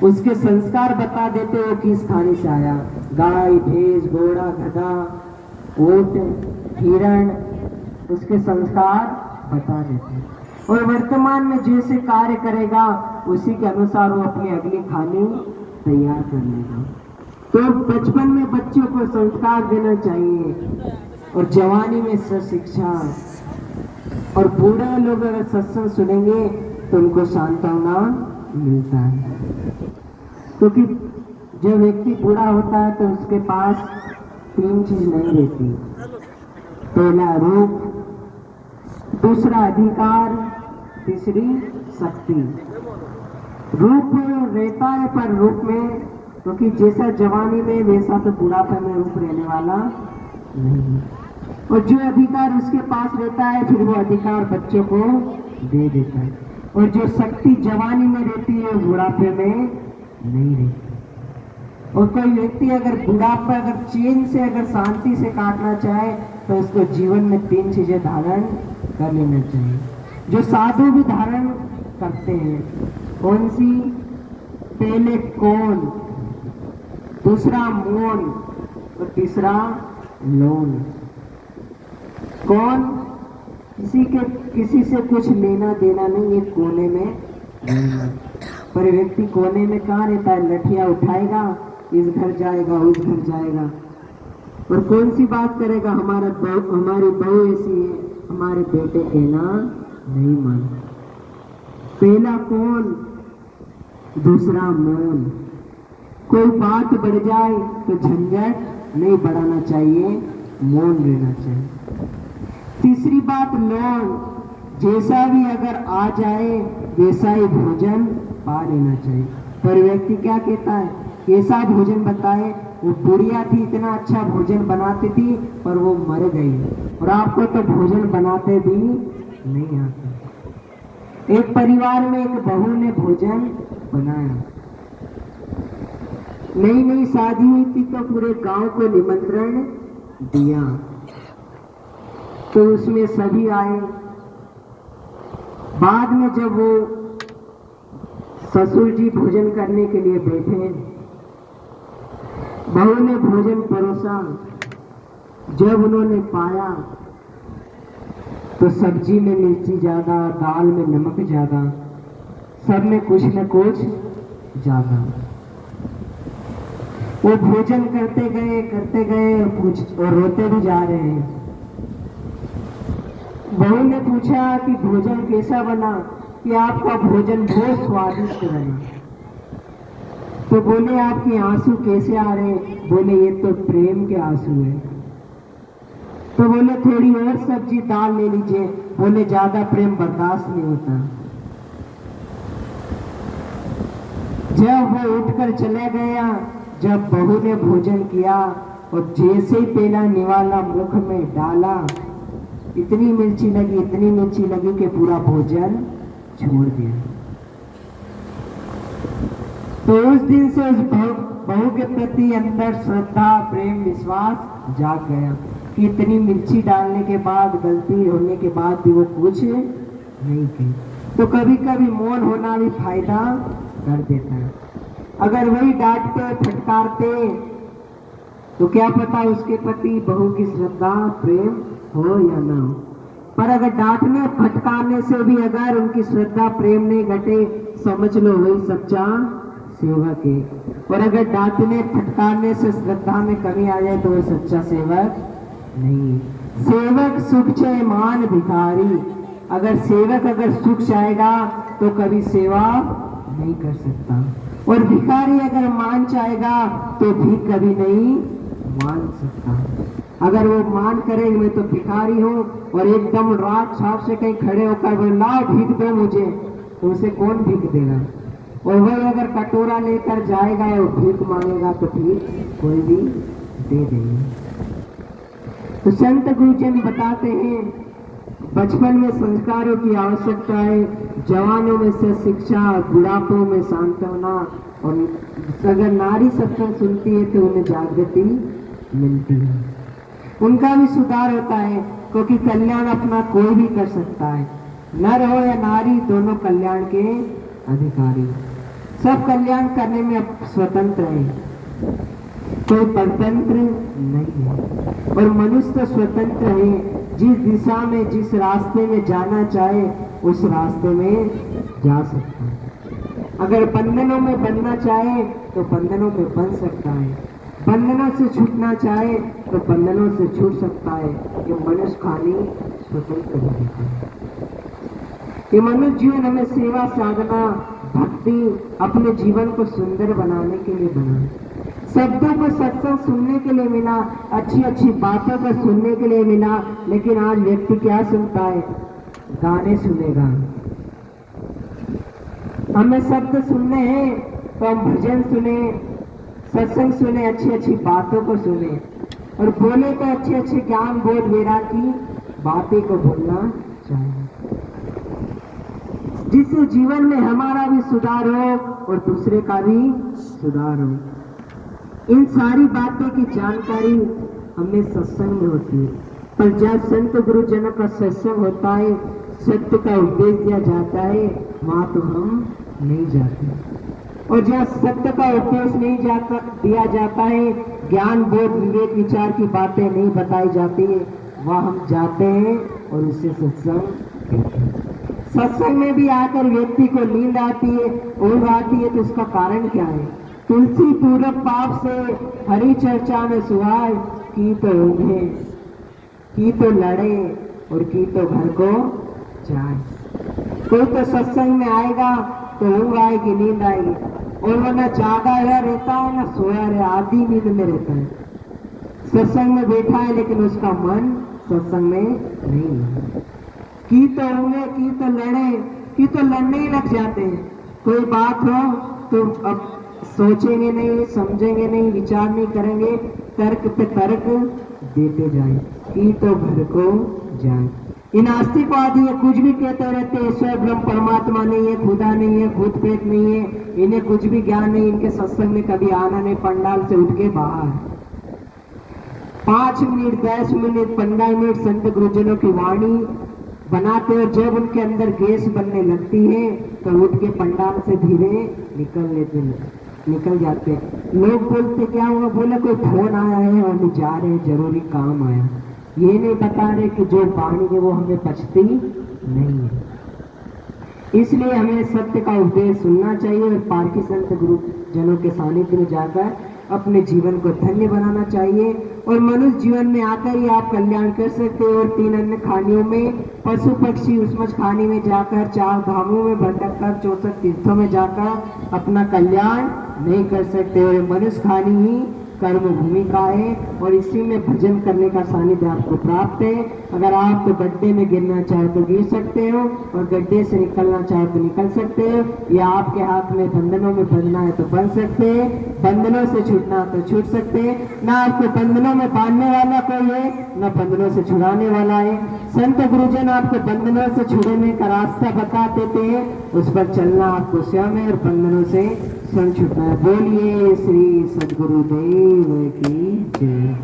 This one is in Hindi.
उसके संस्कार बता देते हो किस खाने से आया, गाय, भैंस, घोड़ा, गधा, ऊंट, हिरण, उसके संस्कार बता देते। और वर्तमान में जैसे कार्य करेगा उसी के अनुसार वो अपनी अगली खानी तैयार कर लेगा। तो बचपन में बच्चों को संस्कार देना चाहिए और जवानी में शिक्षा। और बूढ़े लोग अगर सत्संग सुनेंगे तो उनको सांत्वना मिलता है, क्योंकि जब व्यक्ति बूढ़ा होता है तो उसके पास 3 चीज नहीं रहती। पहला रूप, दूसरा अधिकार, तीसरी शक्ति। रूप रहता है पर रूप में, क्योंकि जैसा जवानी में वैसा तो बुढ़ापे में रूप रहने वाला नहीं। और जो अधिकार उसके पास रहता है फिर वो अधिकार बच्चों को दे देता है। और जो शक्ति जवानी में रहती है बुढ़ापे में नहीं रहती। और कोई व्यक्ति अगर बुढ़ापा अगर चैन से अगर शांति से काटना चाहे तो उसको जीवन में 3 चीजें धारण कर लेना चाहिए, जो साधु भी धारण करते हैं। कौन सी? पहले कौन, दूसरा मौन और तीसरा लोन। कौन? किसी से कुछ लेना देना नहीं, ये कोने में रहना। पर व्यक्ति कोने में कहाँ रहता है? लठिया उठाएगा, इस घर जाएगा, उस घर जाएगा, और कौन सी बात करेगा? हमारी बहू ऐसी है, हमारे बेटे कहना नहीं मानते। पहला कौन, दूसरा मौन। कोई बात बढ़ जाए तो झंझट नहीं बढ़ाना चाहिए, मौन रहना चाहिए। तीसरी बात लोन, जैसा भी अगर आ जाए वैसा ही भोजन पा लेना चाहिए। पर व्यक्ति क्या कहता है? कैसा भोजन बताए? वो बुढ़िया थी, इतना अच्छा भोजन बनाती थी पर वो मर गई, और आपको तो भोजन बनाते भी नहीं आते। एक परिवार में एक बहू ने भोजन बनाया, नई नई शादी हुई थी तो पूरे गांव को निमंत्रण दिया, तो उसमें सभी आए। बाद में जब वो ससुर जी भोजन करने के लिए बैठे, बहू ने भोजन परोसा। जब उन्होंने पाया तो सब्जी में मिर्ची ज्यादा, दाल में नमक ज्यादा, सब में कुछ न कुछ ज्यादा। वो भोजन करते गए और रोते भी जा रहे हैं। बहू ने पूछा कि भोजन कैसा बना? कि आपका भोजन बहुत स्वादिष्ट बना। तो बोले आपके आंसू कैसे आ रहे? बोले ये तो प्रेम के आंसू है। तो बोले थोड़ी और सब्जी दाल ले लीजिए। बोले ज्यादा प्रेम बर्दाश्त नहीं होता। जब वो उठकर चले गया, जब बहू ने भोजन किया और जैसे ही पहला निवाला मुख में डाला, इतनी मिर्ची लगी कि पूरा भोजन छोड़ दिया। तो उस दिन से उस बहू के प्रति अंदर श्रद्धा, प्रेम, विश्वास जाग गया कि इतनी मिर्ची डालने के बाद, गलती होने के बाद भी वो कुछ नहीं की। तो कभी कभी मौन होना भी फायदा कर देता है। अगर वही डांटते फटकारते तो क्या पता उसके प्रति बहू की श्रद्धा, प्रेम हो या ना हो। पर अगर डांटने फटकारने से भी अगर उनकी श्रद्धा, प्रेम नहीं घटे, समझ लो वही सच्चा सेवक है। और अगर डांटने फटकारने से श्रद्धा में कमी आ जाए तो वो सच्चा सेवक नहीं। सेवक सुख चाहे मान भिखारी। अगर सेवक अगर सुख चाहेगा तो कभी सेवा नहीं कर सकता, और भिखारी अगर मान चाहेगा तो भी कभी नहीं मान सकता। अगर वो मान करे मैं तो भिखारी हूँ और एकदम रात छाप से कहीं खड़े होकर वो लाओ भीख दो मुझे, तो उसे कौन भीख देगा? और वही अगर कटोरा लेकर जाएगा और भीख मांगेगा तो भीख कोई भी दे देंगे। तो संत गुरुजन बताते हैं बचपन में संस्कारों की आवश्यकता है, जवानों में से शिक्षा, बुढ़ापों में सांत्वना, और अगर नारी सत्संग सुनती है तो उन्हें जागृति मिलती है, उनका भी सुधार होता है। क्योंकि कल्याण अपना कोई भी कर सकता है, नर हो या नारी, दोनों कल्याण के अधिकारी। सब कल्याण करने में अब स्वतंत्र है, कोई परतंत्र नहीं है। और मनुष्य तो स्वतंत्र है, जिस दिशा में जिस रास्ते में जाना चाहे उस रास्ते में जा सकता है। अगर बंधनों में बनना चाहे तो बंधनों में बन सकता है, बंधनों से छूटना चाहे तो बंधनों से छूट सकता है। ये मनुष्य खाली स्वतंत्र है। ये मनुष्य जीवन हमें सेवा साधना भक्ति अपने जीवन को सुंदर बनाने के लिए बना है। शब्दों को सत्संग सुनने के लिए मिला, अच्छी अच्छी बातों को सुनने के लिए मिला, लेकिन आज व्यक्ति क्या सुनता है? गाने सुनेगा। हमें शब्द सुनने हैं तो हम भजन सुने, सत्संग सुने, अच्छी अच्छी बातों को सुने, और बोले तो अच्छे अच्छे ज्ञान बोध वेरा की बातें को बोलना चाहिए, जिससे जीवन में हमारा भी सुधार हो और दूसरे का भी सुधार हो। इन सारी बातों की जानकारी हमें सत्संग में होती है, पर जब संत गुरुजनों का सत्संग होता है, सत्य का उपदेश दिया जाता है, वहां तो हम नहीं जाते। और जहाँ सत्य का उपदेश नहीं दिया जाता है, ज्ञान बोध विवेक विचार की बातें नहीं बताई जाती है, वह हम जाते हैं और उससे सत्संग करते हैं। सत्संग में भी आकर व्यक्ति को नींद आती है, ऊँघ आती है, तो उसका कारण क्या है? तुलसी पूरक पाप से हरि चर्चा में सुहाए, की तो ऊँघे, की तो लड़े, और की तो घर को जाए। कोई तो सत्संग में आएगा तो ऊँघ आएगी, नींद आएगी, और वो न जागा रहता है न सोया रहे, आधी नींद में रहता है। सत्संग में बैठा है लेकिन उसका मन सत्संग में नहीं है। की तो ऊँघे, की तो लड़े, की तो लड़ने ही लग जाते हैं। कोई बात हो तो अब सोचेंगे नहीं, समझेंगे नहीं, विचार नहीं करेंगे, तर्क पे तर्क देते जाए, की तो घर को जाए। इन आस्तिकवादी ये कुछ भी कहते रहते हैं, ईश्वर ब्रह्म परमात्मा नहीं है, खुदा नहीं है, भूत प्रेत नहीं है, इन्हें कुछ भी ज्ञान नहीं। इनके सत्संग में कभी आना नहीं, पंडाल से उठ के बाहर। 5 मिनट 10 मिनट 15 मिनट संत गुरुजनों की वाणी बनाते हैं, जब उनके अंदर गैस बनने लगती है तो उठ के पंडाल से धीरे निकल जाते हैं। लोग बोलते क्या हुआ? बोले कोई फोन आया है, हम जा रहे हैं, जरूरी काम आया। ये नहीं बता रहे कि जो वाणी है वो हमें पचती नहीं है। इसलिए हमें सत्य का उपदेश सुनना चाहिए और पारकी संत गुरुजनों के सानिध्य में जाकर अपने जीवन को धन्य बनाना चाहिए। और मनुष्य जीवन में आकर ही आप कल्याण कर सकते हो। और 3 अन्य खानियों में, पशु पक्षी उसमच खानी में जाकर, 4 धामों में भटक कर, 64 तीर्थों में जाकर अपना कल्याण नहीं कर सकते। और मनुष्य खानी ही कर्म भूमिका है, और इसी में भजन करने का सानिध्य आपको प्राप्त है। अगर आप तो गड्ढे में गिरना चाहे तो गिर सकते हो, और गड्ढे से निकलना चाहे तो निकल सकते हो, या आपके हाथ में बंधनों में बंधना है तो बंध सकते हैं, बंधनों से छूटना तो छूट सकते हैं। ना आपको बंधनों में बांधने वाला कोई है, न बंधनों से छुड़ाने वाला है। संत गुरुजन आपको बंधनों से छुड़ाने का रास्ता बता देते हैं, उस पर चलना आपको स्वयं है, और बंधनों से स्वयं छूटना है। बोलिए श्री सद्गुरुदेव की जय।